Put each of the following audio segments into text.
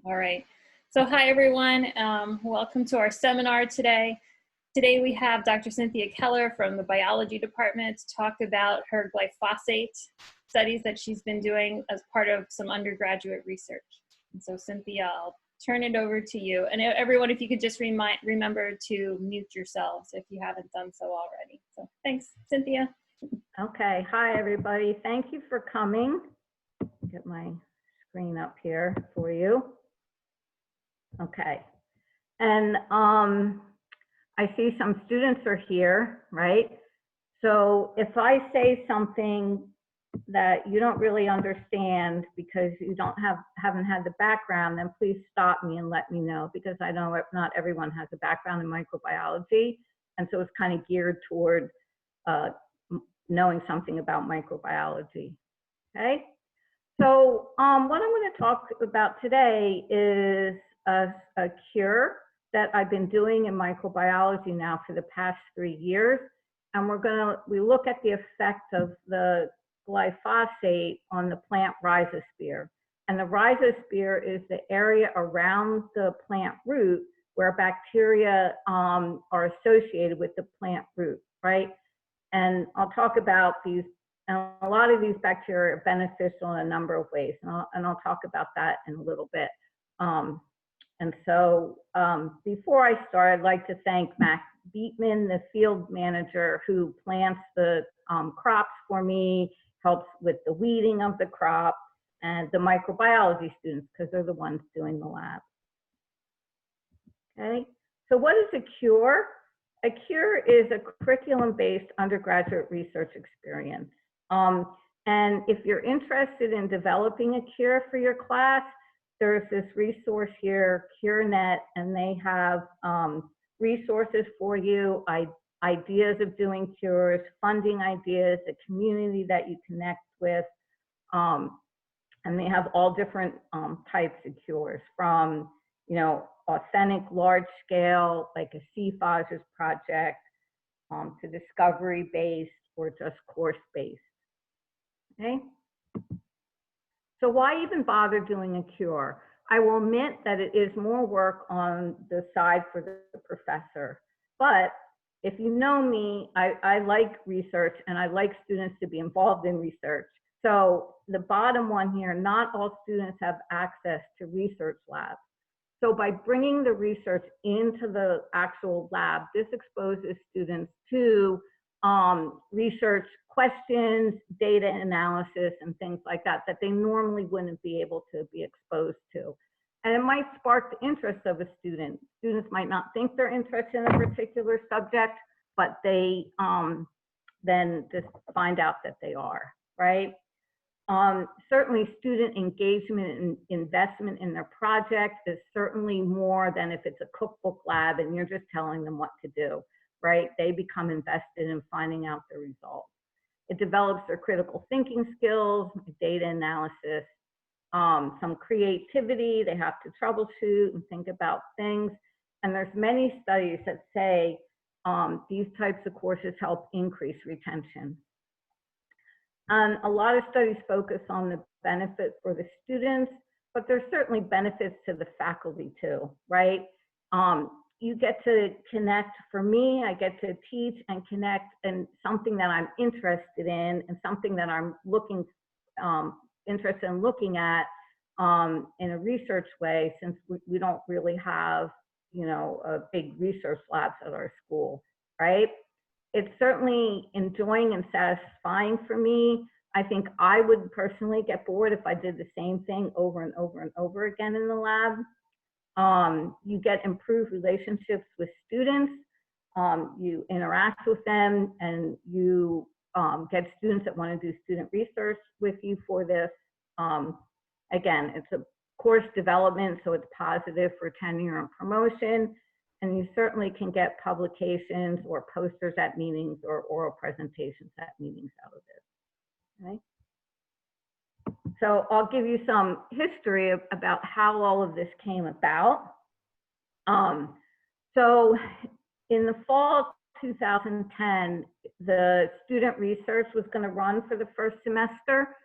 All right. So hi, everyone. Welcome to our seminar today. Today we have Dr. Cynthia Keler from the biology department to talk about her glyphosate studies that she's been doing as part of some undergraduate research. And so Cynthia, I'll turn it over to you. And everyone, if you could just remember to mute yourselves if you haven't done so already. So thanks, Cynthia. Okay, hi everybody. Thank you for coming. Get my screen up here for you. Okay, and I see some students are here, right? So if I say something that you don't really understand because you haven't had the background, then please stop me and let me know, because I know not everyone has a background in microbiology, and so it's kind of geared toward knowing something about microbiology. Okay, so what I'm going to talk about today is a cure that I've been doing in microbiology now for the past 3 years, and we look at the effect of the glyphosate on the plant rhizosphere. And the rhizosphere is the area around the plant root where bacteria are associated with the plant root, right? And I'll talk about these, and a lot of these bacteria are beneficial in a number of ways, and I'll talk about that in a little bit. And so before I start, I'd like to thank Mac Beatman, the field manager who plants the crops for me, helps with the weeding of the crop, and the microbiology students, because they're the ones doing the lab. Okay, so what is a cure? A cure is a curriculum-based undergraduate research experience. And if you're interested in developing a cure for your class, there's this resource here, CureNet, and they have resources for you, ideas of doing cures, funding ideas, a community that you connect with, and they have all different types of cures, from, you know, authentic large scale, like a CFOSS project, to discovery based or just course based. Okay. So why even bother doing a cure? I will admit that it is more work on the side for the professor, but if you know me, I like research and I like students to be involved in research. So the bottom one here, not all students have access to research labs. So by bringing the research into the actual lab, this exposes students to research questions, data analysis, and things like that they normally wouldn't be able to be exposed to. And it might spark the interest of a student. Students might not think they're interested in a particular subject, but they then just find out that they are, right? Certainly student engagement and investment in their project is certainly more than if it's a cookbook lab and you're just telling them what to do, right? They become invested in finding out the results. It develops their critical thinking skills, data analysis, some creativity. They have to troubleshoot and think about things. And there's many studies that say these types of courses help increase retention. And a lot of studies focus on the benefit for the students, but there's certainly benefits to the faculty too, right? You get to connect. For me, I get to teach and connect in something that I'm interested in and something that I'm interested in looking at in a research way, since we don't really have, you know, a big research labs at our school, right? It's certainly enjoying and satisfying for me. I think I would personally get bored if I did the same thing over and over and over again in the lab. You get improved relationships with students. You interact with them, and you get students that want to do student research with you for this. Again, it's a course development, so it's positive for tenure and promotion. And you certainly can get publications or posters at meetings or oral presentations at meetings out of this. Okay. So I'll give you some history about how all of this came about. So in the fall 2010, the student research was going to run for the first semester.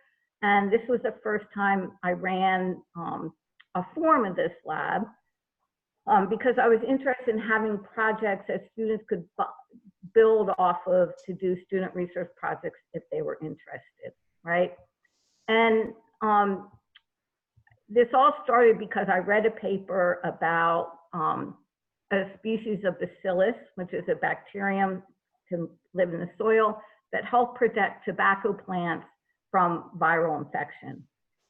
And this was the first time I ran form of this lab because I was interested in having projects that students could build off of to do student research projects if they were interested, right? And this all started because I read a paper about a species of bacillus, which is a bacterium, can live in the soil, that help protect tobacco plants from viral infection.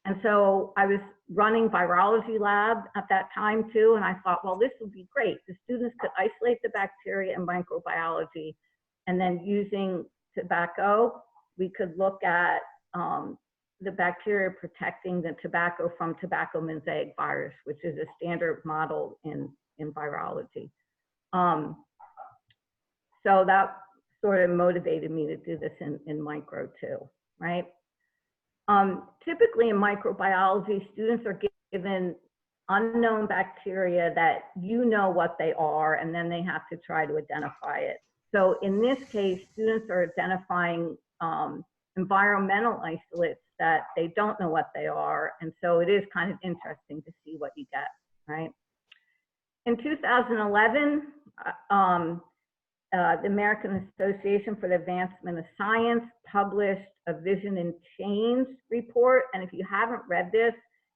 And so I was running virology lab at that time too, and I thought, well, this would be great. The students could isolate the bacteria in microbiology, and then using tobacco, we could look at the bacteria protecting the tobacco from tobacco mosaic virus, which is a standard model in virology. So that sort of motivated me to do this in micro too, right? Typically in microbiology, students are given unknown bacteria that you know what they are, and then they have to try to identify it. So in this case, students are identifying environmental isolates that they don't know what they are, and so it is kind of interesting to see what you get, right? In 2011, the American Association for the Advancement of Science published a Vision and Change report. And if you haven't read this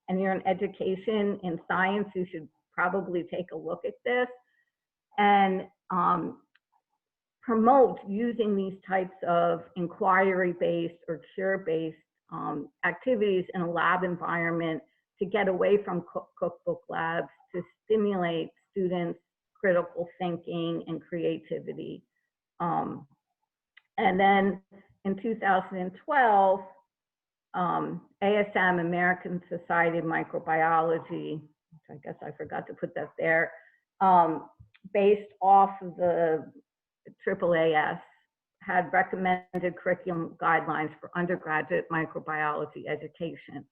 and you're in education in science, you should probably take a look at this and promote using these types of inquiry-based or cure-based activities in a lab environment to get away from cookbook labs, to stimulate students' critical thinking and creativity. And then in 2012, ASM, American Society of Microbiology, which I guess I forgot to put that there, based off of the AAAS, had recommended curriculum guidelines for undergraduate microbiology education.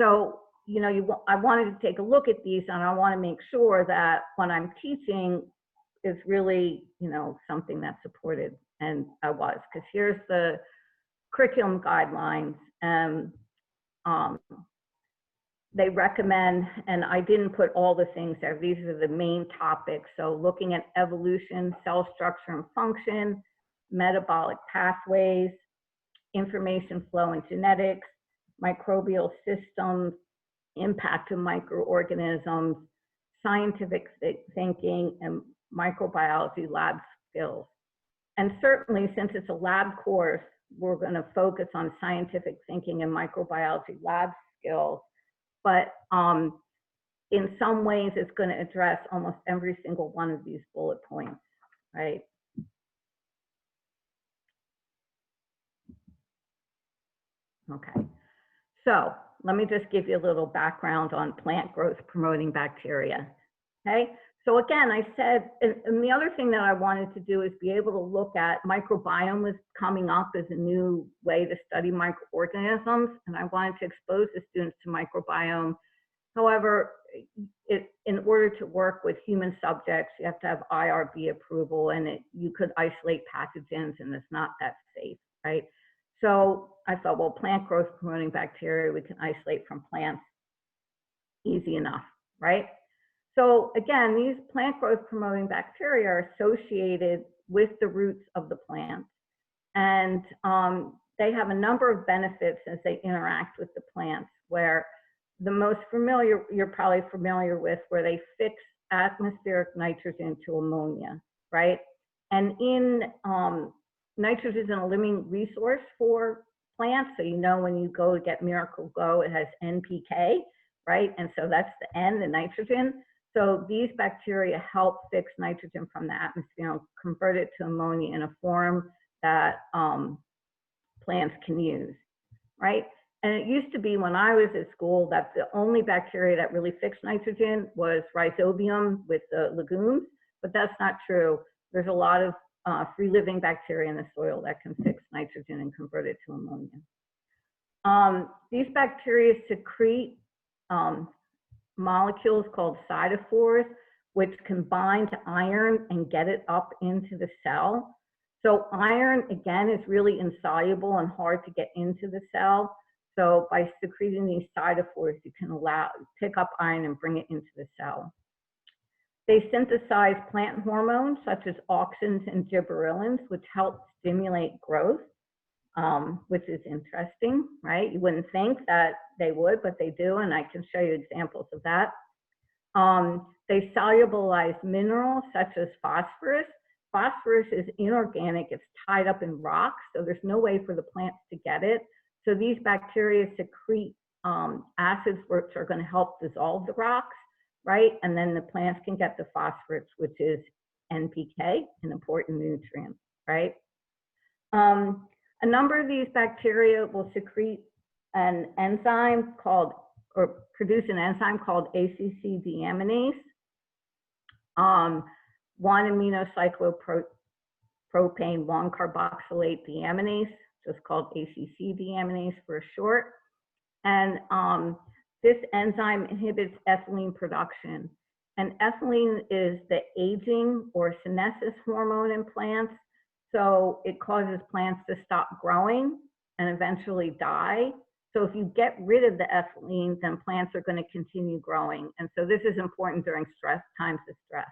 So, you know, I wanted to take a look at these, and I want to make sure that when I'm teaching is really, you know, something that's supported, and I was, because here's the curriculum guidelines, and they recommend, and I didn't put all the things there, these are the main topics. So looking at evolution, cell structure and function, metabolic pathways, information flow and genetics, microbial systems, impact of microorganisms, scientific thinking, and microbiology lab skills. And certainly, since it's a lab course, we're going to focus on scientific thinking and microbiology lab skills. But in some ways, it's going to address almost every single one of these bullet points, right? Okay, so let me just give you a little background on plant growth promoting bacteria. Okay, so again, I said, and the other thing that I wanted to do is be able to look at microbiome was coming up as a new way to study microorganisms, and I wanted to expose the students to microbiome. However, in order to work with human subjects, you have to have IRB approval, and you could isolate pathogens, and it's not that safe, right? So I thought, well, plant growth promoting bacteria, we can isolate from plants, easy enough, right? So again, these plant growth promoting bacteria are associated with the roots of the plant. And they have a number of benefits as they interact with the plants, where the most familiar, you're probably familiar with, where they fix atmospheric nitrogen to ammonia, right? And in nitrogen is a living resource for plants. So you know when you go to get Miracle Go, it has NPK, right? And so that's the N, the nitrogen. So these bacteria help fix nitrogen from the atmosphere and convert it to ammonia in a form that plants can use, right? And it used to be when I was at school that the only bacteria that really fixed nitrogen was Rhizobium with the legumes, but that's not true. There's a lot of free living bacteria in the soil that can fix nitrogen and convert it to ammonia. These bacteria secrete molecules called cytophores, which can bind to iron and get it up into the cell. So iron, again, is really insoluble and hard to get into the cell. So by secreting these cytophores, you can pick up iron and bring it into the cell. They synthesize plant hormones such as auxins and gibberellins, which help stimulate growth, which is interesting, right? You wouldn't think that they would, but they do, and I can show you examples of that. They solubilize minerals such as phosphorus. Phosphorus is inorganic, it's tied up in rocks, so there's no way for the plants to get it. So these bacteria secrete acids which are going to help dissolve the rocks, right? And then the plants can get the phosphorus, which is NPK, an important nutrient, right? A number of these bacteria will secrete an enzyme called, or produce an enzyme called ACC deaminase, 1-aminocyclopropane 1-carboxylate deaminase, just called ACC deaminase for short. And this enzyme inhibits ethylene production. And ethylene is the aging or senescence hormone in plants. So it causes plants to stop growing and eventually die. So if you get rid of the ethylene, then plants are going to continue growing. And so this is important during times of stress.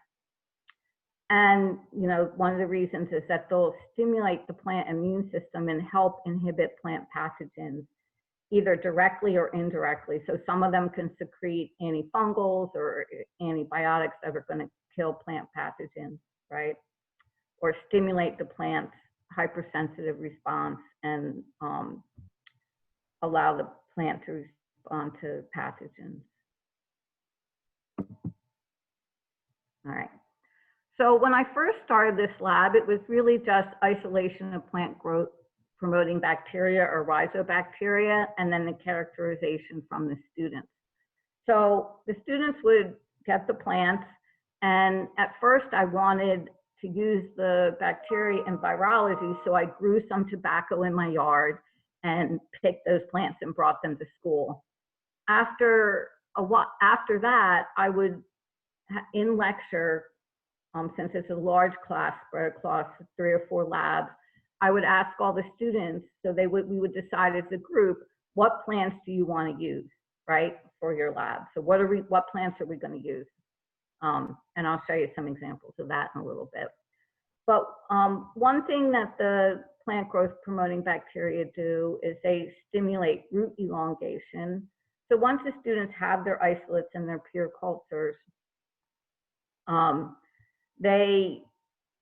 And, you know, one of the reasons is that they'll stimulate the plant immune system and help inhibit plant pathogens, either directly or indirectly. So some of them can secrete antifungals or antibiotics that are going to kill plant pathogens, right? Or stimulate the plant's hypersensitive response and allow the plant to respond to pathogens. All right. So when I first started this lab, it was really just isolation of plant growth promoting bacteria or rhizobacteria, and then the characterization from the students. So the students would get the plants, and at first I wanted to use the bacteria in virology, so I grew some tobacco in my yard and picked those plants and brought them to school. After that, I would, in lecture, since it's a large class spread across 3 or 4 labs, I would ask all the students, so we would decide as a group, what plants do you want to use, right, for your lab? So what plants are we going to use? And I'll show you some examples of that in a little bit. But one thing that the plant growth promoting bacteria do is they stimulate root elongation. So once the students have their isolates and their pure cultures, they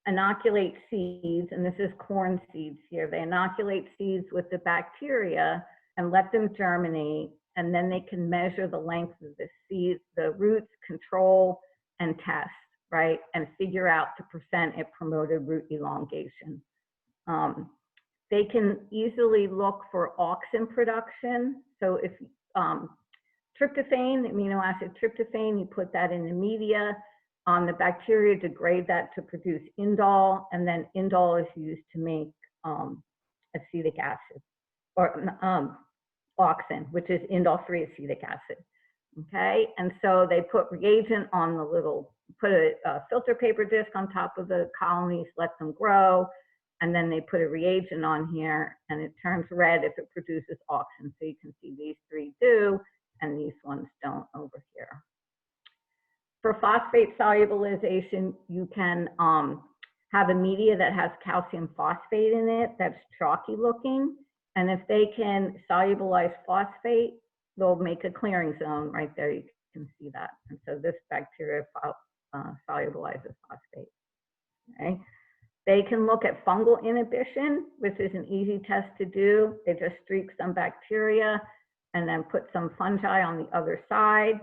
inoculate seeds, and this is corn seeds here. They inoculate seeds with the bacteria and let them germinate, and then they can measure the length of the seeds, the roots, control, and test, right? And figure out the percent it promoted root elongation. They can easily look for auxin production. So if tryptophan, amino acid tryptophan, you put that in the media, the bacteria degrade that to produce indole, and then indole is used to make acetic acid, or auxin, which is indole-free acetic acid. Okay, and so they put reagent on the little, put a filter paper disc on top of the colonies, let them grow, and then they put a reagent on here, and it turns red if it produces auxin. So you can see these 3 do, and these ones don't over here. For phosphate solubilization, you can have a media that has calcium phosphate in it that's chalky looking, and if they can solubilize phosphate, they'll make a clearing zone right there. You can see that. And so this bacteria solubilizes phosphate. Okay. They can look at fungal inhibition, which is an easy test to do. They just streak some bacteria and then put some fungi on the other side.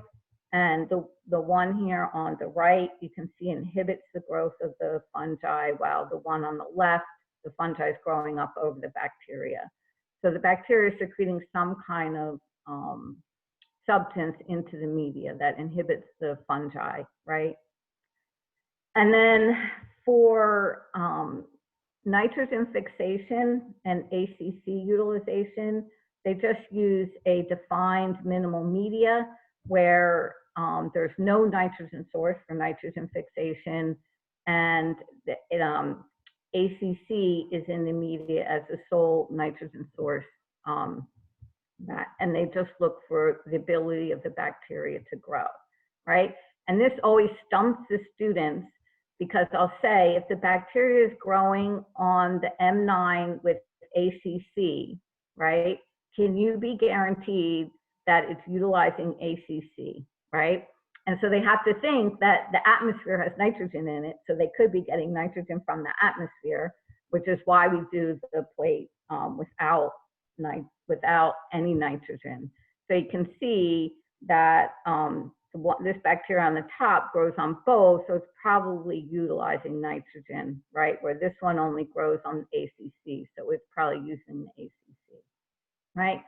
And the one here on the right, you can see inhibits the growth of the fungi, while the one on the left, the fungi is growing up over the bacteria. So the bacteria is secreting some kind of substance into the media that inhibits the fungi, right? And then for nitrogen fixation and ACC utilization, they just use a defined minimal media where there's no nitrogen source for nitrogen fixation, and ACC is in the media as the sole nitrogen source that, and they just look for the ability of the bacteria to grow, right? And this always stumps the students, because I'll say, if the bacteria is growing on the M9 with ACC, right, can you be guaranteed that it's utilizing ACC, right? And so they have to think that the atmosphere has nitrogen in it, so they could be getting nitrogen from the atmosphere, which is why we do the plate without any nitrogen. So you can see that this bacteria on the top grows on both, so it's probably utilizing nitrogen, right? Where this one only grows on ACC, so it's probably using the ACC, right?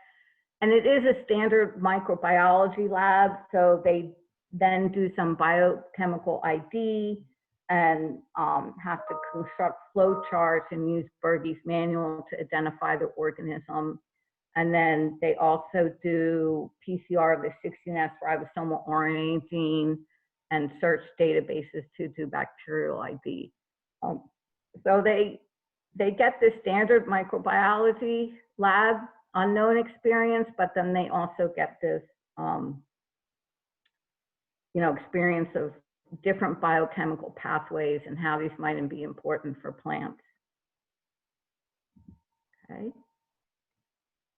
And it is a standard microbiology lab, so they then do some biochemical ID and have to construct flow charts and use Bergey's manual to identify the organism. And then they also do PCR of the 16S ribosomal RNA gene and search databases to do bacterial ID. So they get the standard microbiology lab unknown experience, but then they also get this experience of different biochemical pathways and how these might be important for plants. Okay.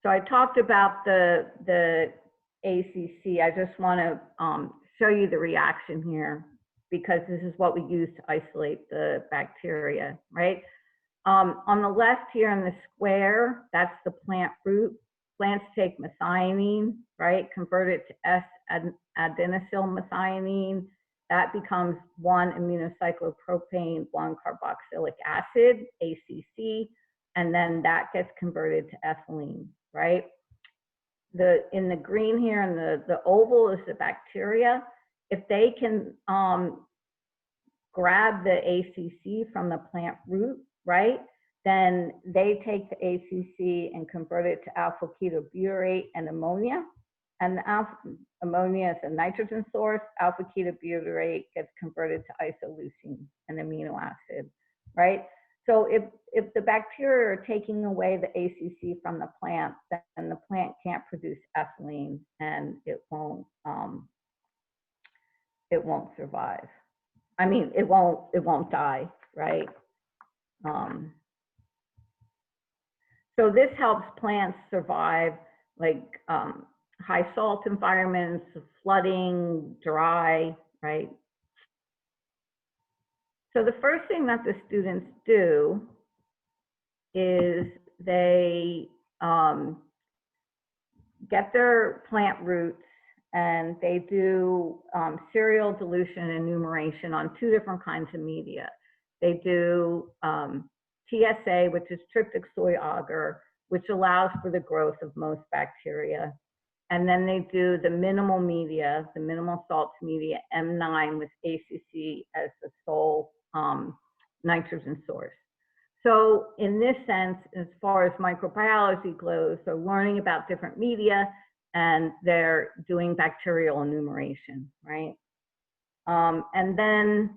So I talked about the ACC. I just want to show you the reaction here, because this is what we use to isolate the bacteria, right? On the left here in the square, that's the plant root. Plants take methionine, right? Convert it to S-adenosylmethionine. That becomes 1-aminocyclopropane, 1-carboxylic acid, ACC, and then that gets converted to ethylene, right? In the green here, and the oval is the bacteria. If they can grab the ACC from the plant root, right, then they take the ACC and convert it to alpha-ketobutyrate and ammonia. And the ammonia is a nitrogen source. Alpha-ketobutyrate gets converted to isoleucine, an amino acid, right? So if the bacteria are taking away the ACC from the plant, then the plant can't produce ethylene, and it won't survive. I mean, it won't die, right? So this helps plants survive, like high salt environments, flooding, dry, right? So the first thing that the students do is they get their plant roots, and they do serial dilution and enumeration on 2 different kinds of media. They do TSA, which is tryptic soy agar, which allows for the growth of most bacteria. And then they do the minimal media, the minimal salts media, M9 with ACC as the sole nitrogen source. So in this sense, as far as microbiology goes, they're learning about different media, and they're doing bacterial enumeration, right? And then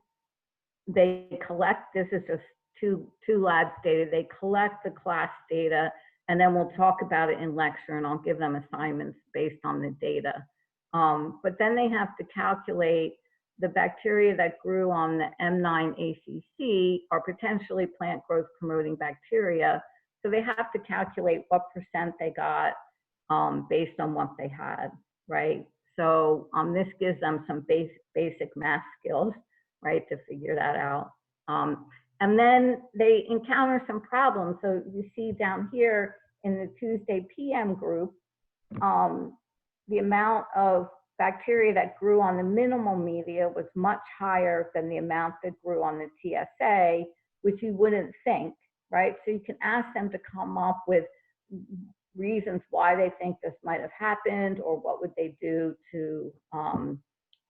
they collect, this is just two labs data, they collect the class data, and then we'll talk about it in lecture, and I'll give them assignments based on the data. But then they have to calculate the bacteria that grew on the M9 ACC are potentially plant growth promoting bacteria. So they have to calculate what % they got based on what they had, right? So this gives them some basic math skills, right, to figure that out. And then they encounter some problems. So you see down here in the Tuesday PM group, the amount of bacteria that grew on the minimal media was much higher than the amount that grew on the TSA, which you wouldn't think, right? So you can ask them to come up with reasons why they think this might have happened, or what would they do to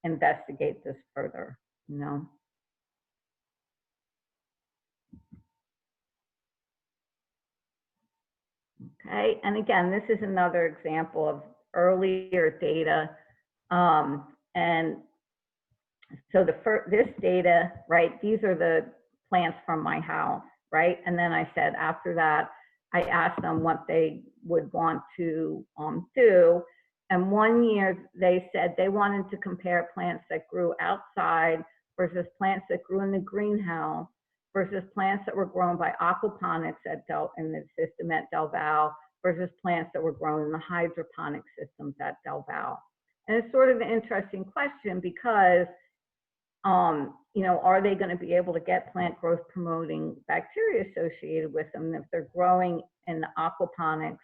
investigate this further, you know? Okay, and again, this is another example of earlier data. And so this data, right, these are the plants from my house, right? And then I said after that, I asked them what they would want to do. And one year they said they wanted to compare plants that grew outside versus plants that grew in the greenhouse versus plants that were grown by aquaponics in the system at Del Valle versus plants that were grown in the hydroponic systems at Del Valle. And it's sort of an interesting question because, you know, are they going to be able to get plant growth promoting bacteria associated with them? If they're growing in the aquaponics,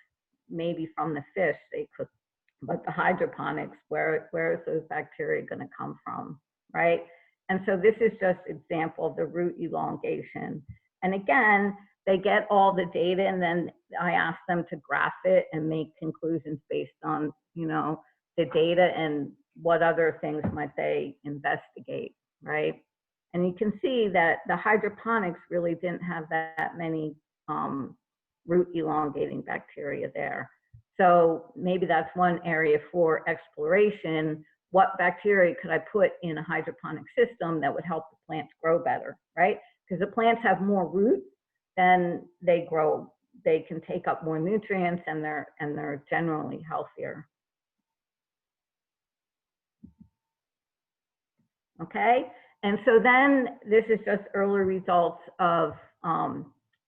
maybe from the fish, they could, but the hydroponics, where is those bacteria going to come from, right? And so this is just an example of the root elongation. And again, they get all the data, and then I ask them to graph it and make conclusions based on, you know, the data and what other things might they investigate, right? And you can see that the hydroponics really didn't have that many root elongating bacteria there. So maybe that's one area for exploration. What bacteria could I put in a hydroponic system that would help the plants grow better, right? Because the plants have more roots, then they grow, they can take up more nutrients, and they're generally healthier. Okay, and so then this is just early results of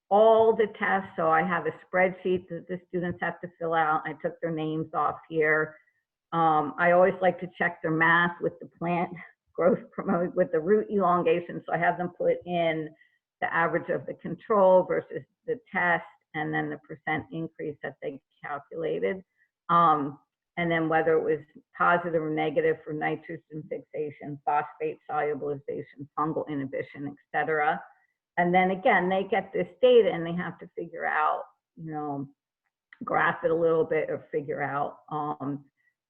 all the tests. So I have a spreadsheet that the students have to fill out. I took their names off here. I always like to check their math with the plant growth promoted with the root elongation. So I have them put in the average of the control versus the test, and then the percent increase that they calculated. And then whether it was positive or negative for nitrogen fixation, phosphate solubilization, fungal inhibition, et cetera. And then again, they get this data and they have to figure out, you know, graph it a little bit or figure out,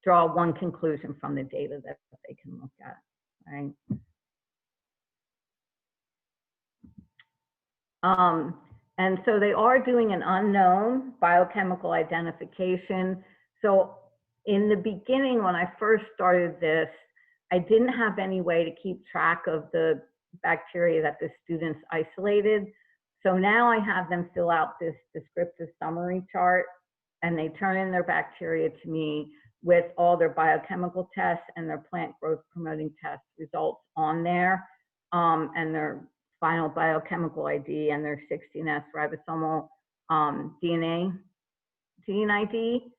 draw one conclusion from the data that they can look at, right? And so they are doing an unknown biochemical identification. So in the beginning, when I first started this, I didn't have any way to keep track of the bacteria that the students isolated. So now I have them fill out this descriptive summary chart, and they turn in their bacteria to me with all their biochemical tests and their plant growth promoting test results on there, and their final biochemical ID and their 16S ribosomal DNA gene ID.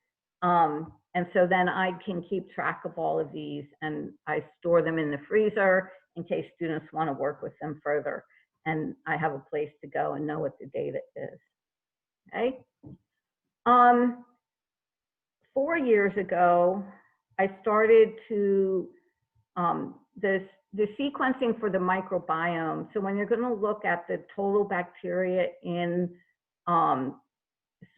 And so then I can keep track of all of these, and I store them in the freezer in case students want to work with them further. And I have a place to go and know what the data is. Okay. 4 years ago, I started to the sequencing for the microbiome. So when you're going to look at the total bacteria in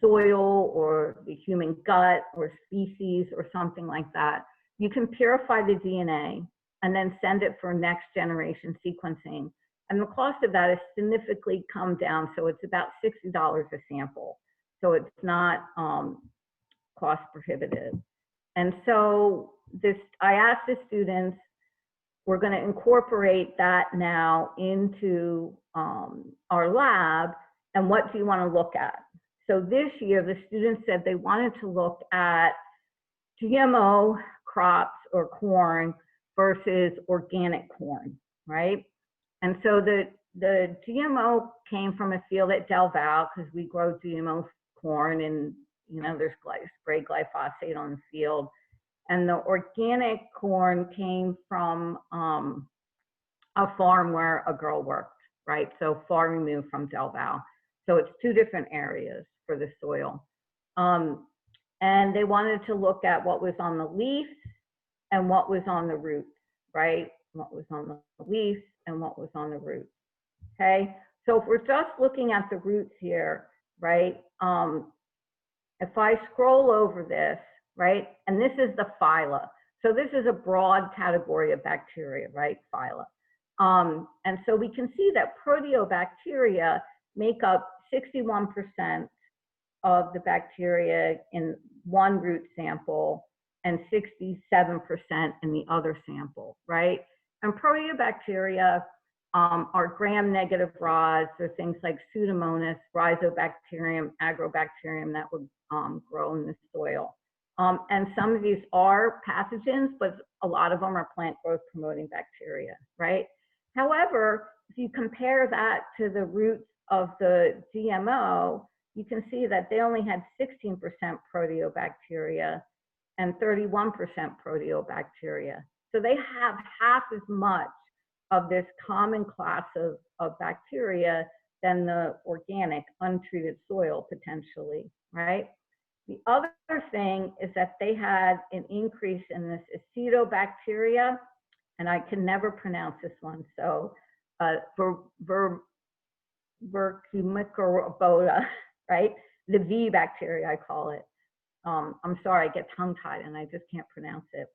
soil or the human gut or species or something like that, you can purify the DNA and then send it for next generation sequencing. And the cost of that has significantly come down. So it's about $60 a sample. So it's not cost prohibitive. And so I asked the students, we're going to incorporate that now into our lab, and what do you want to look at? So this year, the students said they wanted to look at GMO crops or corn versus organic corn, right? And so the GMO came from a field at Del Valle, because we grow GMO corn, and you know there's spray glyphosate on the field. And the organic corn came from a farm where a girl worked, right? So far removed from Del Valle. So it's two different areas for the soil. And they wanted to look at what was on the leaves and what was on the roots, right? What was on the leaves and what was on the roots, okay? So if we're just looking at the roots here, right? If I scroll over this, right? And this is the phyla. So this is a broad category of bacteria, right? Phyla. And so we can see that proteobacteria make up 61% of the bacteria in one root sample and 67% in the other sample, right? And proteobacteria are gram-negative rods, or things like Pseudomonas, Rhizobacterium, Agrobacterium that would grow in the soil. And some of these are pathogens, but a lot of them are plant growth promoting bacteria, right? However, if you compare that to the roots of the GMO, you can see that they only had 16% proteobacteria and 31% proteobacteria. So they have half as much of this common class of bacteria than the organic, untreated soil potentially, right? The other thing is that they had an increase in this acetobacteria, and I can never pronounce this one, so Vercumicrobota, right? The V bacteria, I call it. I'm sorry, I get tongue-tied and I just can't pronounce it.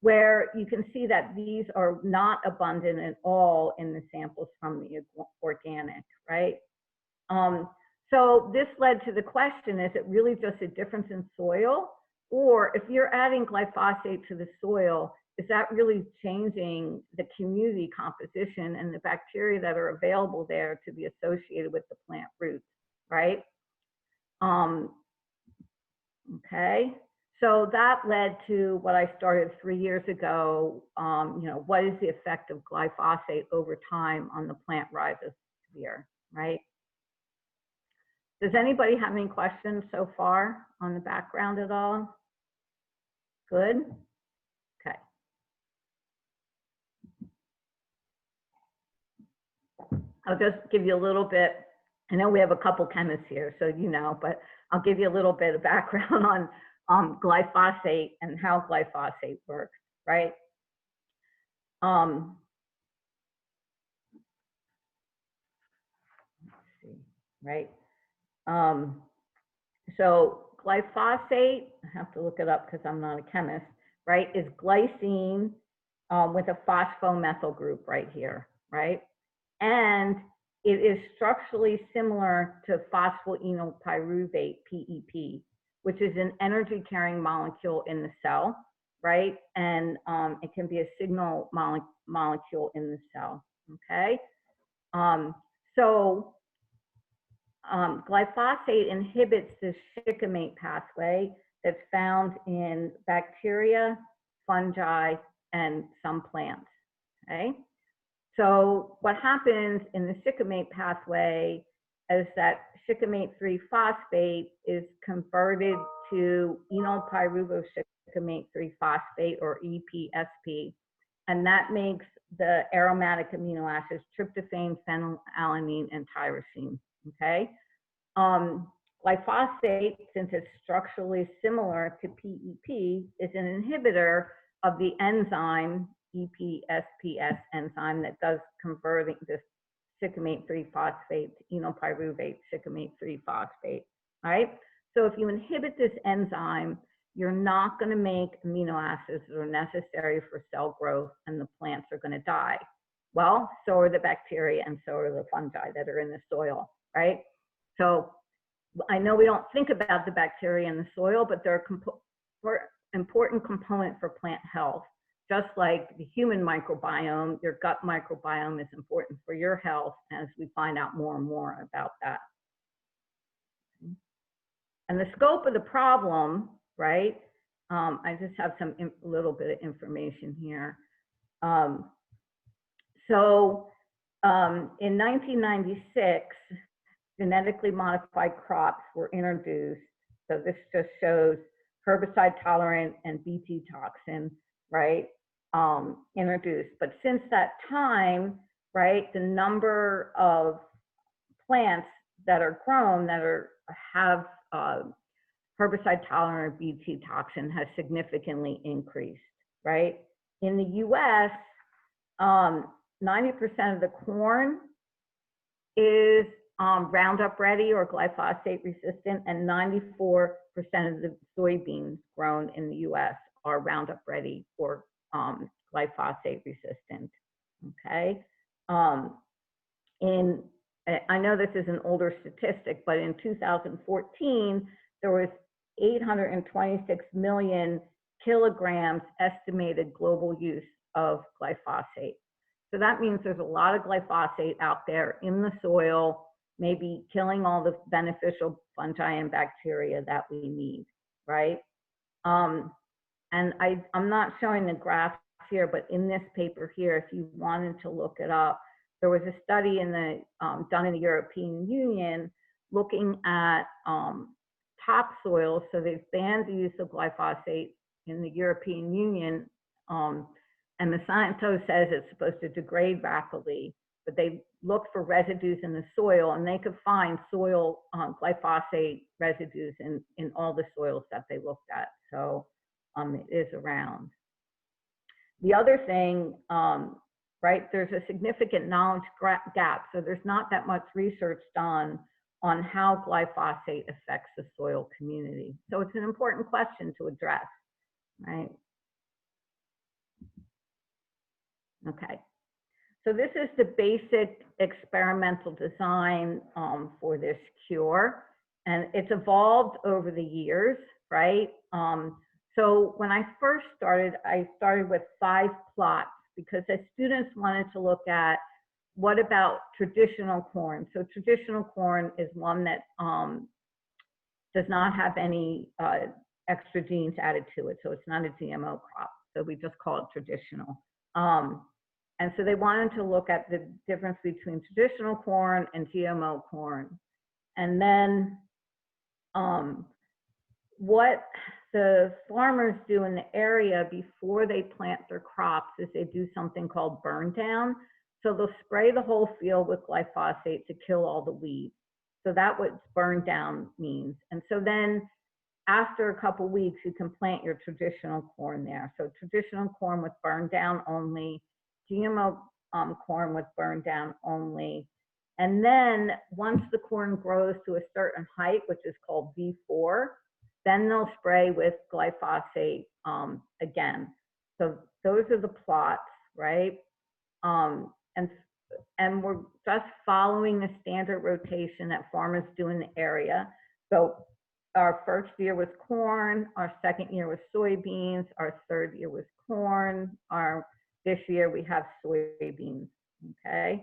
Where you can see that these are not abundant at all in the samples from the organic, right? So this led to the question, is it really just a difference in soil? Or if you're adding glyphosate to the soil, is that really changing the community composition and the bacteria that are available there to be associated with the plant roots, right? Okay, so that led to what I started 3 years ago, what is the effect of glyphosate over time on the plant rhizosphere, right? Does anybody have any questions so far on the background at all? Good? Okay. I'll just give you a little bit. I know we have a couple chemists here, so you know, but I'll give you a little bit of background on glyphosate and how glyphosate works, right? Let's see, right? So glyphosate, I have to look it up because I'm not a chemist, right, is glycine with a phosphomethyl group right here, right? And it is structurally similar to phosphoenolpyruvate, PEP, which is an energy carrying molecule in the cell, right? And it can be a signal molecule in the cell, okay? Glyphosate inhibits the shikimate pathway that's found in bacteria, fungi, and some plants, okay? So what happens in the shikimate pathway is that shikimate-3 phosphate is converted to enolpyruvashikimate-3 phosphate, or EPSP, and that makes the aromatic amino acids tryptophan, phenylalanine, and tyrosine, okay? Glyphosate, since it's structurally similar to PEP, is an inhibitor of the enzyme, EPSPS enzyme, that does converting this shikimate-3 phosphate to enolpyruvate shikimate-3 phosphate, all right? So if you inhibit this enzyme, you're not going to make amino acids that are necessary for cell growth, and the plants are going to die. Well, so are the bacteria and so are the fungi that are in the soil, right? So I know we don't think about the bacteria in the soil, but they're an important component for plant health. Just like the human microbiome, your gut microbiome is important for your health, as we find out more and more about that. And the scope of the problem, right? I just have a little bit of information here. In 1996, genetically modified crops were introduced. So this just shows herbicide tolerant and Bt toxin, right, introduced. But since that time, right, the number of plants that are grown that have herbicide tolerant Bt toxin has significantly increased, right? In the US, 90% of the corn is Roundup Ready or glyphosate resistant, and 94% of the soybeans grown in the US are Roundup Ready or glyphosate resistant, okay? I know this is an older statistic, but in 2014, there was 826 million kilograms estimated global use of glyphosate. So that means there's a lot of glyphosate out there in the soil, maybe killing all the beneficial fungi and bacteria that we need, right? And I'm not showing the graphs here, but in this paper here, if you wanted to look it up, there was a study in the done in the European Union looking at topsoil. So they've banned the use of glyphosate in the European Union, and the scientist says it's supposed to degrade rapidly, but they looked for residues in the soil, and they could find soil glyphosate residues in all the soils that they looked at. So it is around. The other thing, right, there's a significant knowledge gap. So there's not that much research done on how glyphosate affects the soil community. So it's an important question to address, right? Okay, so this is the basic experimental design for this cure, and it's evolved over the years, right? So when I first started, I started with 5 plots because the students wanted to look at what about traditional corn. So traditional corn is one that does not have any extra genes added to it, so it's not a GMO crop. So we just call it traditional. And so they wanted to look at the difference between traditional corn and GMO corn. And then what the farmers do in the area before they plant their crops is they do something called burn down. So they'll spray the whole field with glyphosate to kill all the weeds. So that's what burn down means. And so then after a couple weeks, you can plant your traditional corn there. So traditional corn with burn down only, GMO corn with burn down only. And then once the corn grows to a certain height, which is called V4, then they'll spray with glyphosate again. So those are the plots, right? And we're just following the standard rotation that farmers do in the area. So our first year was corn, our second year was soybeans, our third year was corn, this year we have soybeans, okay?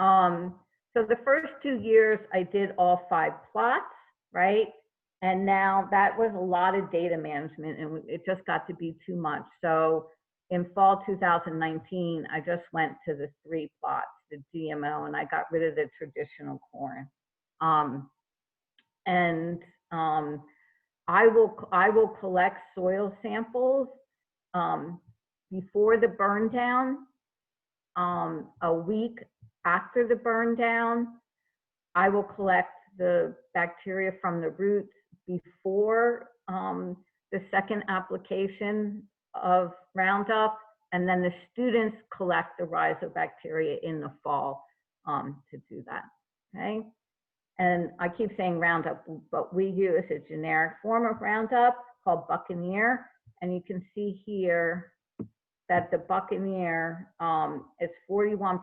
So the first 2 years I did all 5 plots, right? And now that was a lot of data management and it just got to be too much. So in fall 2019, I just went to the 3 plots, the GMO, and I got rid of the traditional corn. I will collect soil samples before the burn down, a week after the burn down. I will collect the bacteria from the roots before the second application of Roundup, and then the students collect the rhizobacteria in the fall to do that, okay? And I keep saying Roundup, but we use a generic form of Roundup called Buccaneer, and you can see here that the Buccaneer is 41%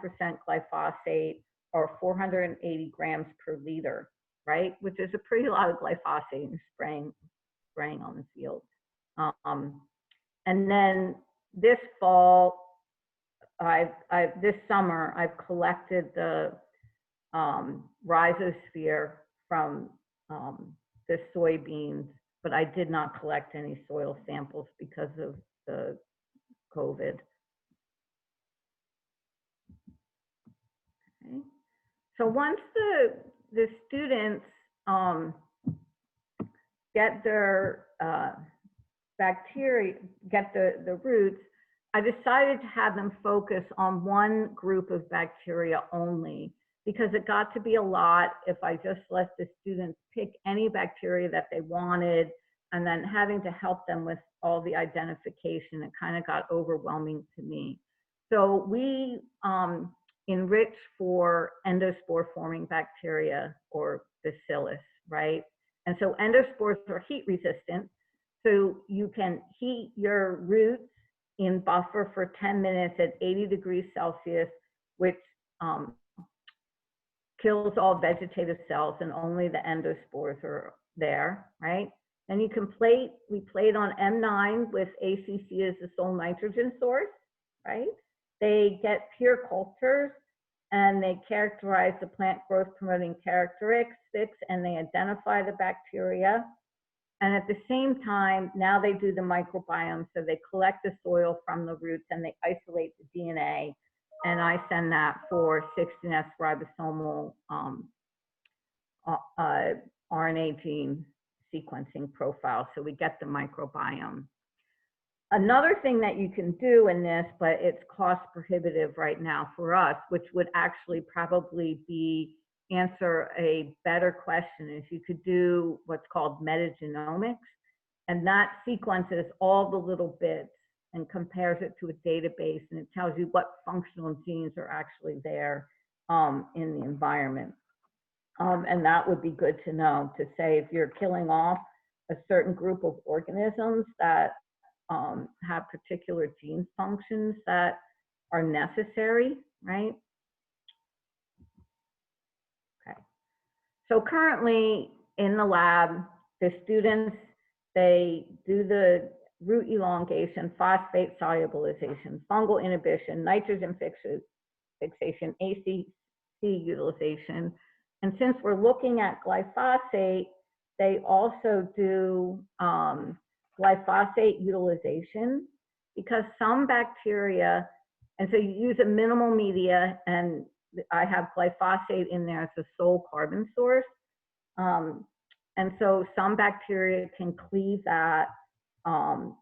glyphosate or 480 grams per liter, right? Which is a pretty lot of glyphosate in spraying on the field. And then this fall, this summer, I've collected the Rhizosphere from the soybeans, but I did not collect any soil samples because of the COVID. Okay. So once the students get their bacteria, get the roots, I decided to have them focus on one group of bacteria only, because it got to be a lot if I just let the students pick any bacteria that they wanted, and then having to help them with all the identification, it kind of got overwhelming to me. So we enrich for endospore forming bacteria or bacillus, right? And so endospores are heat resistant. So you can heat your roots in buffer for 10 minutes at 80 degrees Celsius, which kills all vegetative cells and only the endospores are there, right? Then you can plate, we plate on M9 with ACC as the sole nitrogen source, right? they get peer cultures and they characterize the plant growth promoting characteristics and they identify the bacteria. And at the same time, now they do the microbiome. So they collect the soil from the roots and they isolate the DNA. And I send that for 16S ribosomal RNA gene sequencing profile. So we get the microbiome. Another thing that you can do in this, but it's cost prohibitive right now for us, which would actually probably answer a better question, is you could do what's called metagenomics, and that sequences all the little bits and compares it to a database, and it tells you what functional genes are actually there in the environment. And that would be good to know, to say if you're killing off a certain group of organisms that have particular gene functions that are necessary, right? Okay. So currently in the lab, the students, they do the root elongation, phosphate solubilization, fungal inhibition, nitrogen fixation, ACC utilization. And since we're looking at glyphosate, they also do glyphosate utilization, because some bacteria, and so you use a minimal media, and I have glyphosate in there as a sole carbon source. And so some bacteria can cleave that and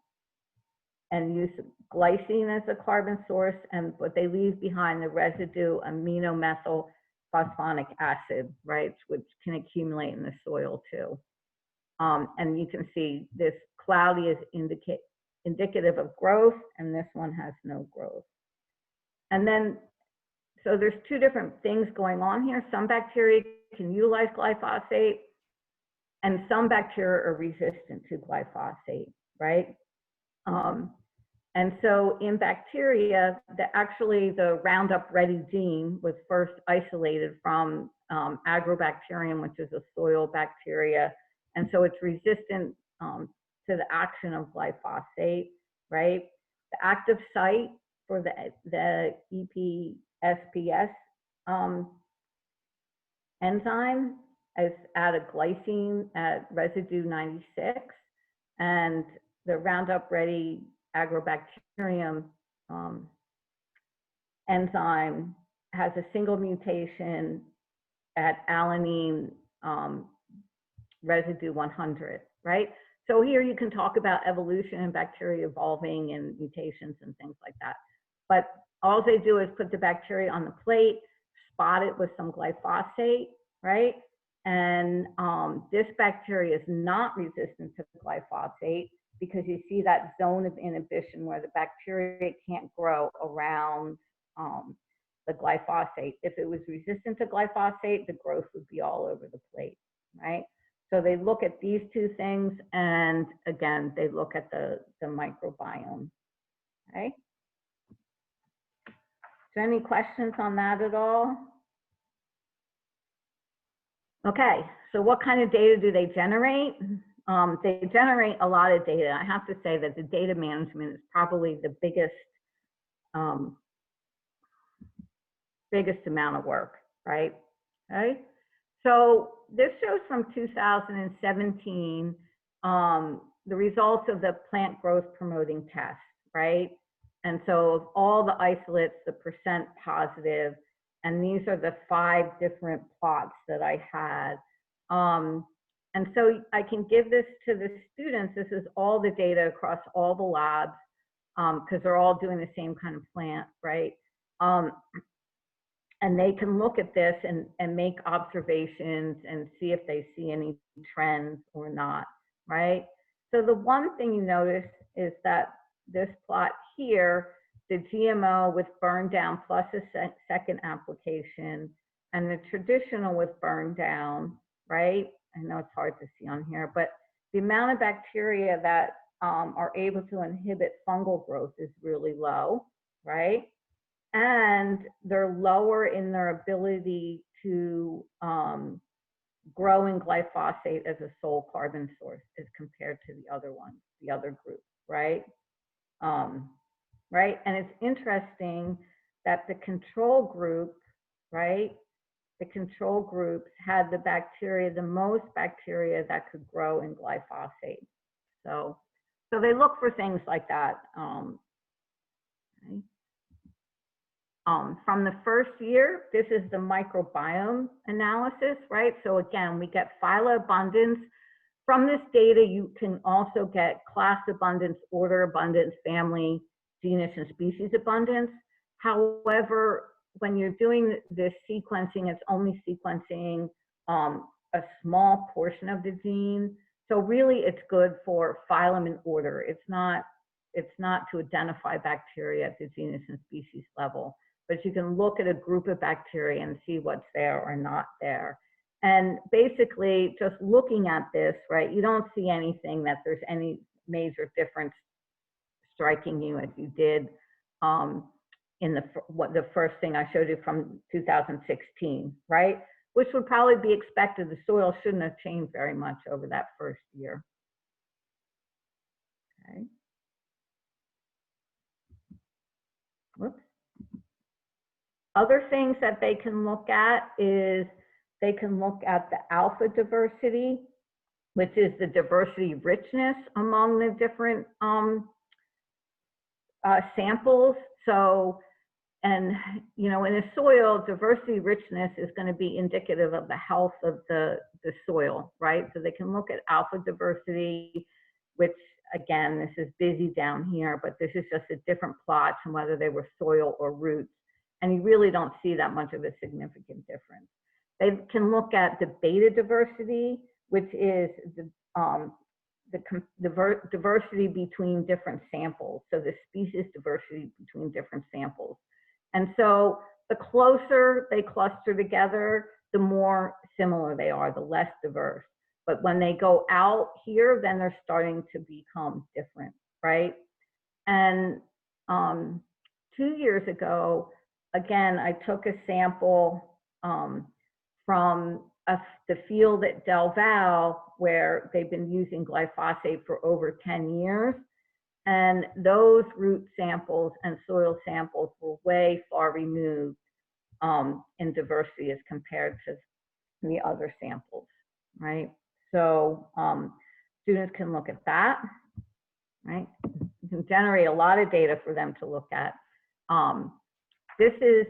use glycine as a carbon source, but they leave behind the residue aminomethyl phosphonic acid, right, which can accumulate in the soil too. And you can see this cloudy is indicative of growth, and this one has no growth. And then, so there's two different things going on here. Some bacteria can utilize glyphosate, and some bacteria are resistant to glyphosate, right? And so in bacteria, actually the Roundup Ready gene was first isolated from Agrobacterium, which is a soil bacteria. And so it's resistant to the action of glyphosate, right? The active site for the EPSPS enzyme is at a glycine at residue 96, and the Roundup Ready Agrobacterium enzyme has a single mutation at alanine residue 100, right? So here you can talk about evolution and bacteria evolving and mutations and things like that. But all they do is put the bacteria on the plate, spot it with some glyphosate, right? And this bacteria is not resistant to glyphosate, because you see that zone of inhibition where the bacteria can't grow around the glyphosate. If it was resistant to glyphosate, the growth would be all over the plate, right? So they look at these two things, and again, they look at the microbiome, okay? Is there any questions on that at all? Okay, so what kind of data do they generate? They generate a lot of data. I have to say that the data management is probably the biggest amount of work, right? Okay. So this shows from 2017 the results of the plant growth promoting test, right? And so of all the isolates, the percent positive, and these are the 5 different plots that I had. And so I can give this to the students. This is all the data across all the labs, because they're all doing the same kind of plant, right? And they can look at this and make observations and see if they see any trends or not, right? So the one thing you notice is that this plot here, the GMO with burn down plus a second application, and the traditional with burn down, right? I know it's hard to see on here, but the amount of bacteria that are able to inhibit fungal growth is really low, right? And they're lower in their ability to grow in glyphosate as a sole carbon source as compared to the other ones, the other group, right? Right, and it's interesting that the control group, right, the control groups had the bacteria, the most bacteria that could grow in glyphosate. So they look for things like that. Okay. From the first year, this is the microbiome analysis, right? So again, we get phyla abundance. From this data, you can also get class abundance, order abundance, family, genus, and species abundance. However, when you're doing this sequencing, it's only sequencing a small portion of the gene. So really, it's good for phylum and order. It's not to identify bacteria at the genus and species level, but you can look at a group of bacteria and see what's there or not there. And basically, just looking at this, right, you don't see anything that there's any major difference striking you as you did in the first thing I showed you from 2016, right? Which would probably be expected. The soil shouldn't have changed very much over that first year. Okay. Whoops. Other things that they can look at is they can look at the alpha diversity, which is the diversity richness among the different samples. So, and you know, in a soil, diversity richness is going to be indicative of the health of the soil, right? So they can look at alpha diversity, which again, this is busy down here, but this is just a different plot from whether they were soil or roots. And you really don't see that much of a significant difference. They can look at the beta diversity, which is the diversity between different samples. So the species diversity between different samples. And so the closer they cluster together, the more similar they are, the less diverse. But when they go out here, then they're starting to become different, right? And 2 years ago, again, I took a sample from the field at Del Val where they've been using glyphosate for over 10 years. And those root samples and soil samples were way far removed in diversity as compared to the other samples, right? So students can look at that, right? You can generate a lot of data for them to look at. This is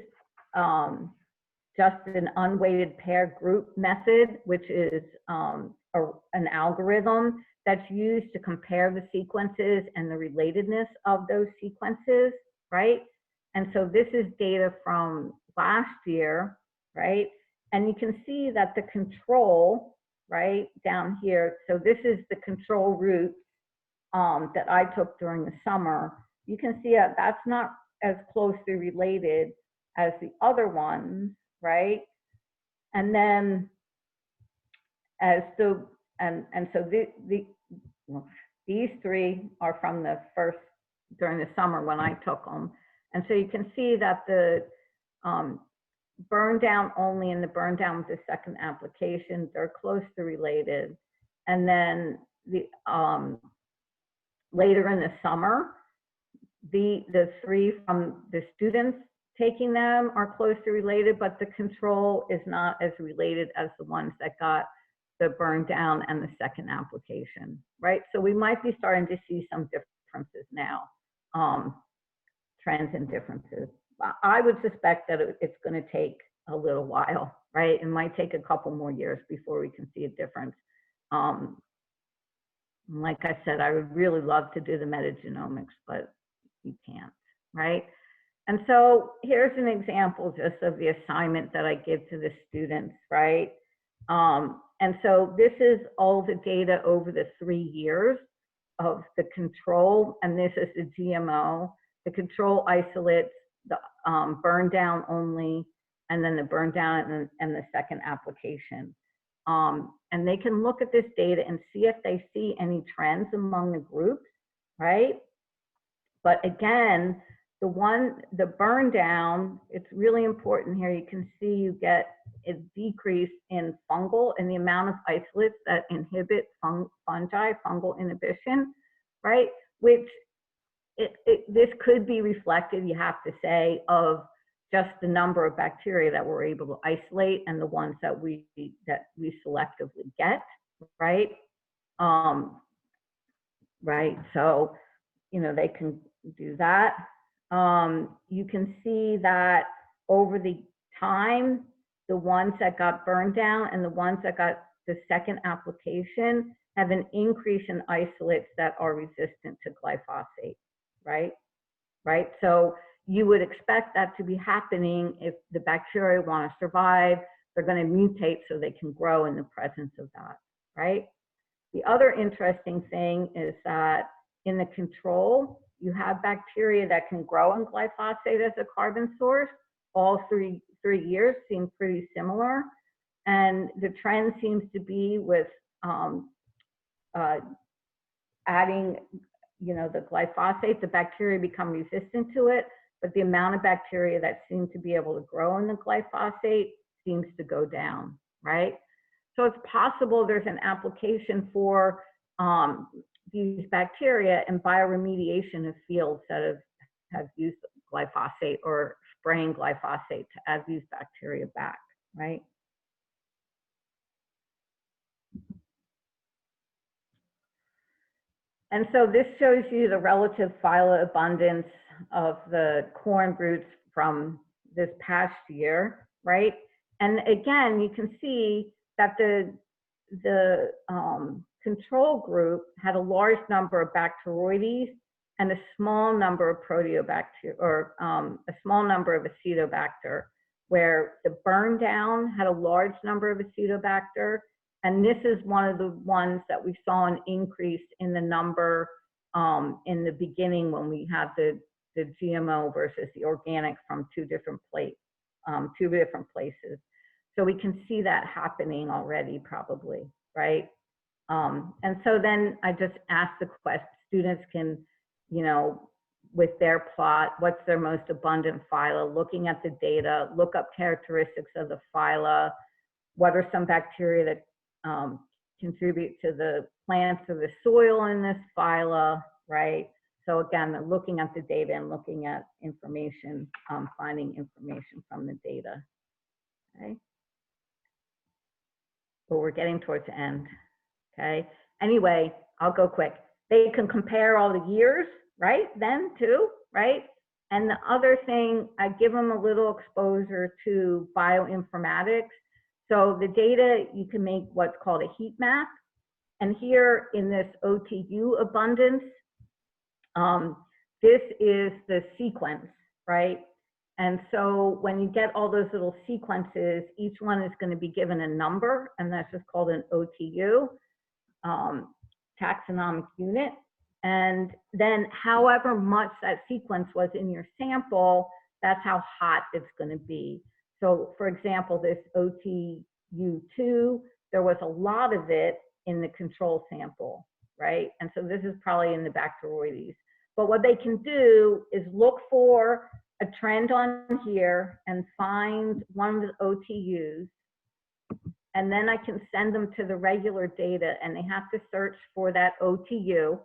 just an unweighted pair group method, which is an algorithm that's used to compare the sequences and the relatedness of those sequences, right? And so this is data from last year, right? And you can see that the control, right, down here, so this is the control root that I took during the summer. You can see that that's not as closely related as the other ones, right? And then as the, and so these three are from the first, during the summer when I took them. And so you can see that the burn down only and the burn down with the second application, they're closely related. And then the later in the summer, the three from the students taking them are closely related, but the control is not as related as the ones that got the burn down and the second application, right? So we might be starting to see some differences now, trends and differences. I would suspect that it's going to take a little while, right? It might take a couple more years before we can see a difference. Like I said, I would really love to do the metagenomics, but you can't, right? And so here's an example just of the assignment that I give to the students, right? And so this is all the data over the 3 years of the control, and this is the GMO, the control isolates, the burn down only, and then the burn down and the second application. And they can look at this data and see if they see any trends among the groups, right? But again, the burn down, it's really important here. You can see you get a decrease in fungal and the amount of isolates that inhibit fungi, fungal inhibition, right? Which this could be reflected, you have to say, of just the number of bacteria that we're able to isolate and the ones that we selectively get, right? Right, so, you know, they can do that. You can see that over the time, the ones that got burned down and the ones that got the second application have an increase in isolates that are resistant to glyphosate, right? Right, so you would expect that to be happening if the bacteria want to survive. They're going to mutate so they can grow in the presence of that, right? The other interesting thing is that in the control, you have bacteria that can grow in glyphosate as a carbon source. All three years seem pretty similar. And the trend seems to be with adding, you know, the glyphosate, the bacteria become resistant to it, but the amount of bacteria that seem to be able to grow in the glyphosate seems to go down, right? So it's possible there's an application for these bacteria in bioremediation of fields that have used glyphosate or spraying glyphosate to add these bacteria back, right? And so this shows you the relative phyla abundance of the corn roots from this past year, right? And again, you can see that the control group had a large number of Bacteroides and a small number of Proteobacter, or a small number of Acetobacter, where the burn down had a large number of Acetobacter. And this is one of the ones that we saw an increase in the number in the beginning when we had the GMO versus the organic from two different places. So we can see that happening already probably, right? And so then I just asked the question, students can, you know, with their plot, what's their most abundant phyla, looking at the data, look up characteristics of the phyla, what are some bacteria that contribute to the plants or the soil in this phyla, right? So again, they're looking at the data and looking at information, finding information from the data, okay? But we're getting towards the end, okay? Anyway, I'll go quick. They can compare all the years, right? Then too, right? And the other thing, I give them a little exposure to bioinformatics. So the data, you can make what's called a heat map. And here in this OTU abundance, this is the sequence, right? And so when you get all those little sequences, each one is going to be given a number, and that's just called an OTU, taxonomic unit. And then however much that sequence was in your sample, that's how hot it's going to be. So for example, this OTU2, there was a lot of it in the control sample, right? And so this is probably in the Bacteroides. But what they can do is look for a trend on here and find one of the OTUs, and then I can send them to the regular data, and they have to search for that OTU,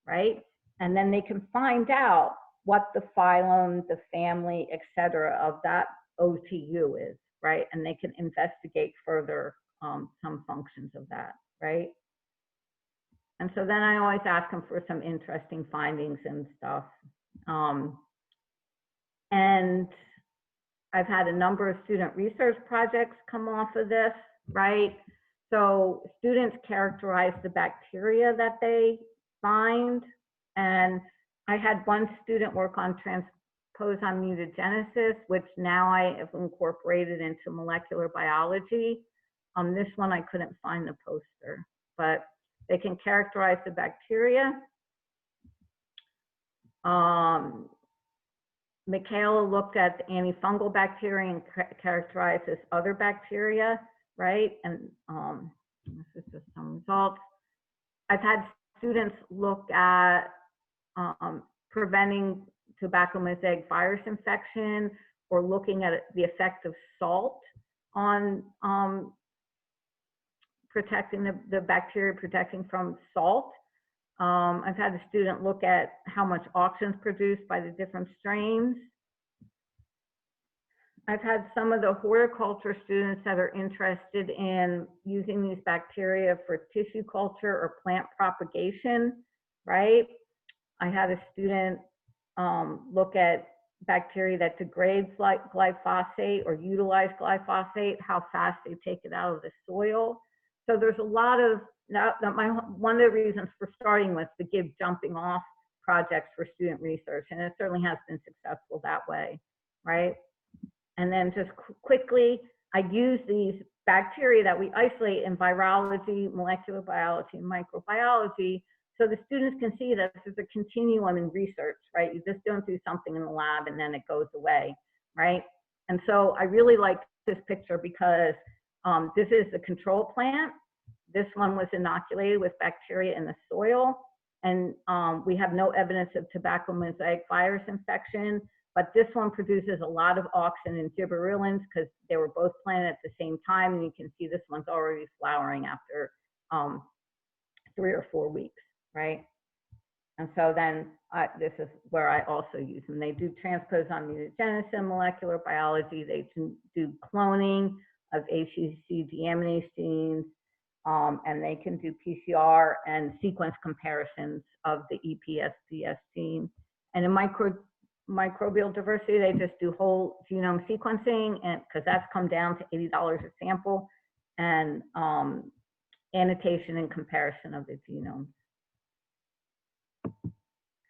right? And then they can find out what the phylum, the family, etc. of that OTU is, right? And they can investigate further some functions of that, right? And so then I always ask them for some interesting findings and stuff. And I've had a number of student research projects come off of this, right? So students characterize the bacteria that they find. And I had one student work on transposon mutagenesis, which now I have incorporated into molecular biology. On this one, I couldn't find the poster, but they can characterize the bacteria. Michaela looked at the antifungal bacteria and characterized this other bacteria, right? And this is just some results. I've had students look at preventing tobacco mosaic virus infection, or looking at the effect of salt on protecting the bacteria, protecting from salt. I've had a student look at how much oxygen is produced by the different strains. I've had some of the horticulture students that are interested in using these bacteria for tissue culture or plant propagation, right? I had a student look at bacteria that degrades like glyphosate or utilize glyphosate, how fast they take it out of the soil. So there's a lot of, one of the reasons for starting was to give jumping off projects for student research, and it certainly has been successful that way, right? And then just quickly, I use these bacteria that we isolate in virology, molecular biology, and microbiology, so the students can see that there's a continuum in research, right? You just don't do something in the lab and then it goes away, right? And so I really like this picture because this is the control plant. This one was inoculated with bacteria in the soil, and we have no evidence of tobacco mosaic virus infection, but this one produces a lot of auxin and gibberellins because they were both planted at the same time, and you can see this one's already flowering after 3 or 4 weeks, right? And so then this is where I also use them. They do transposon mutagenesis in molecular biology. They do cloning of HEC deaminase genes, and they can do PCR and sequence comparisons of the EPSDS gene. And in microbial diversity, they just do whole genome sequencing, and because that's come down to $80 a sample, and annotation and comparison of the genome.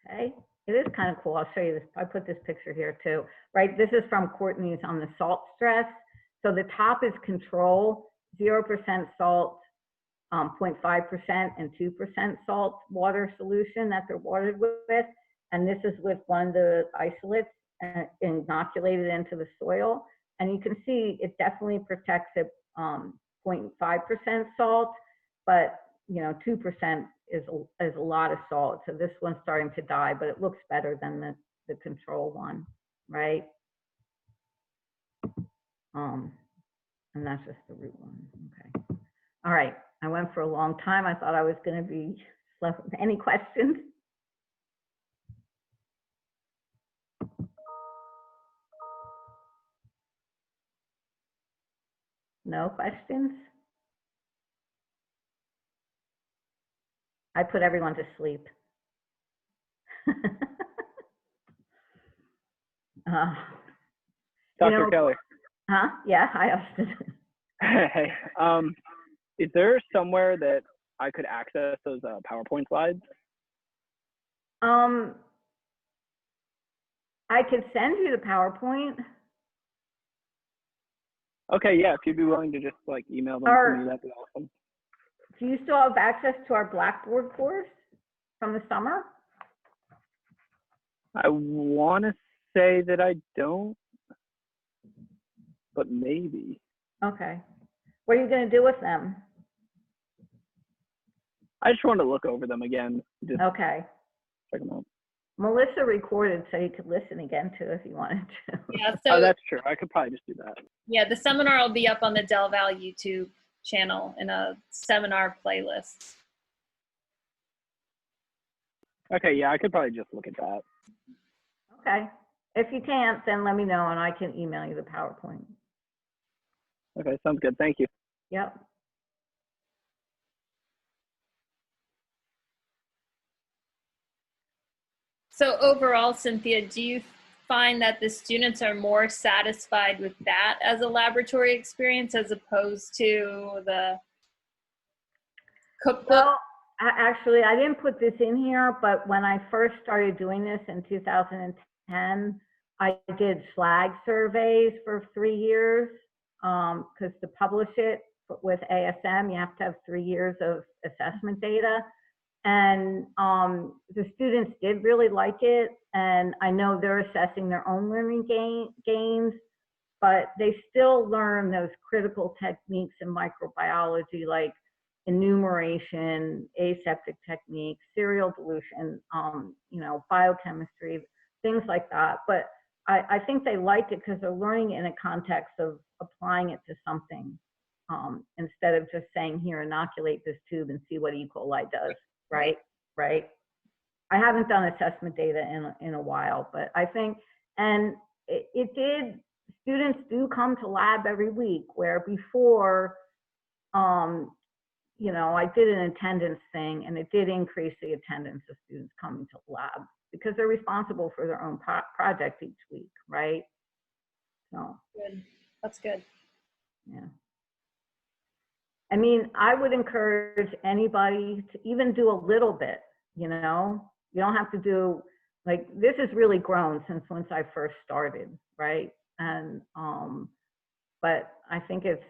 Okay, it is kind of cool. I'll show you this. I put this picture here too, right? This is from Courtney's on the salt stress. So the top is control, 0% salt, 0.5% and 2% salt water solution that they're watered with. And this is with one of the isolates inoculated into the soil. And you can see it definitely protects it 0.5% salt, but 2% is a lot of salt. So this one's starting to die, but it looks better than the control one, right? And that's just the root one. Okay. All right. I went for a long time. I thought I was going to be slow. Any questions? No questions? I put everyone to sleep. Dr. Keller. Huh? Yeah, hi, Austin. Hey, is there somewhere that I could access those PowerPoint slides? I could send you the PowerPoint. Okay, yeah, if you'd be willing to just like email them to me, that'd be awesome. Do you still have access to our Blackboard course from the summer? I want to say that I don't, but maybe. Okay. What are you going to do with them? I just wanted to look over them again. Just okay. Check them out. Melissa recorded so you could listen again too if you wanted to. Yeah, so, oh, that's true. I could probably just do that. Yeah, the seminar will be up on the Del Val YouTube channel in a seminar playlist. Okay, yeah, I could probably just look at that. Okay. If you can't, then let me know and I can email you the PowerPoint. Okay, sounds good. Thank you. Yep. So overall, Cynthia, do you find that the students are more satisfied with that as a laboratory experience as opposed to the cookbook? Well, actually, I didn't put this in here, but when I first started doing this in 2010, I did SLAG surveys for 3 years because to publish it with ASM, you have to have 3 years of assessment data. And the students did really like it. And I know they're assessing their own learning gains, but they still learn those critical techniques in microbiology, like enumeration, aseptic techniques, serial dilution, biochemistry, things like that. But I think they liked it because they're learning in a context of applying it to something instead of just saying, here, inoculate this tube and see what E. coli does. Right. I haven't done assessment data in a while, but I think, and it did students do come to lab every week, where before, you know, I did an attendance thing, and it did increase the attendance of students coming to lab because they're responsible for their own project each week, right? So Good. That's good. yeah. I mean, I would encourage anybody to even do a little bit, you know? You don't have to do, like, this has really grown since once I first started, right? And, but I think it's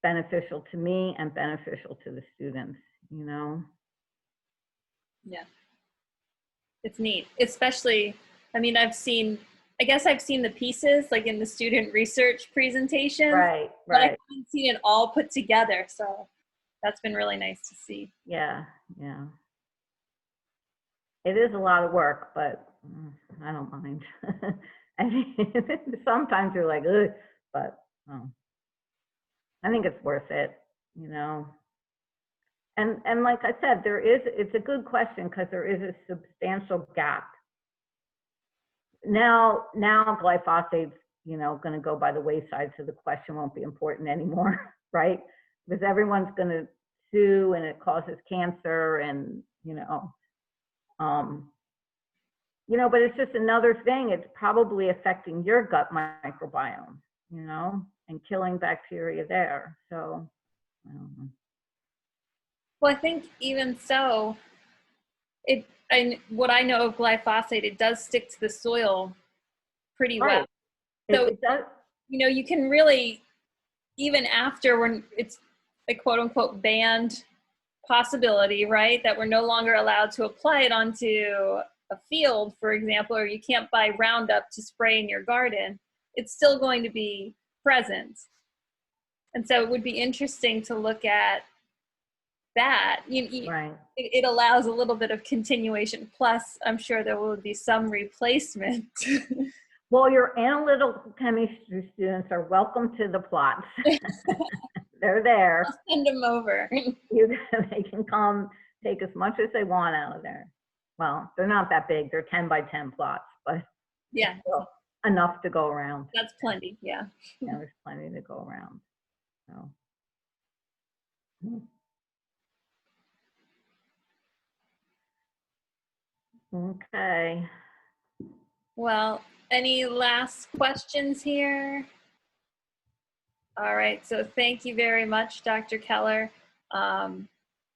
beneficial to me and beneficial to the students, you know? Yeah. It's neat, especially, I mean, I guess I've seen the pieces like in the student research presentations, Right, but I right. haven't seen it all put together. So that's been really nice to see. Yeah, yeah. It is a lot of work, but I don't mind. I mean, sometimes you're like, ugh, but I think it's worth it, you know. And like I said, it's a good question because there is a substantial gap. Now glyphosate's, you know, going to go by the wayside, so the question won't be important anymore, right? Because everyone's going to sue, and it causes cancer, and you know, but it's just another thing. It's probably affecting your gut microbiome, you know, and killing bacteria there. So, I don't know. Well, I think even so, what I know of glyphosate, it does stick to the soil pretty well. Right. So, It does. you know, you can really, even after when it's a quote unquote banned possibility, right, that we're no longer allowed to apply it onto a field, for example, or you can't buy Roundup to spray in your garden, it's still going to be present. And so it would be interesting to look at that. Right. It allows a little bit of continuation. Plus, I'm sure there will be some replacement. Well, your analytical chemistry students are welcome to the plots. They're there. I'll send them over. They can come take as much as they want out of there. Well, they're not that big. They're 10 by 10 plots, but Yeah, enough to go around. that's plenty. Yeah. Yeah, there's plenty to go around. So. Okay. Well, any last questions here? All right, so thank you very much, Dr. Keller.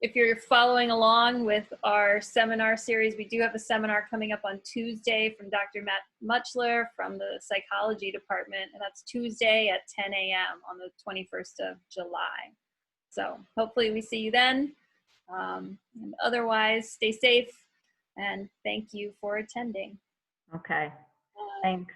If you're following along with our seminar series, we do have a seminar coming up on Tuesday from Dr. Matt Muchler from the psychology department, and that's Tuesday at 10 a.m. on the 21st of July. So hopefully we see you then. And otherwise, stay safe, and thank you for attending. Okay. Thanks.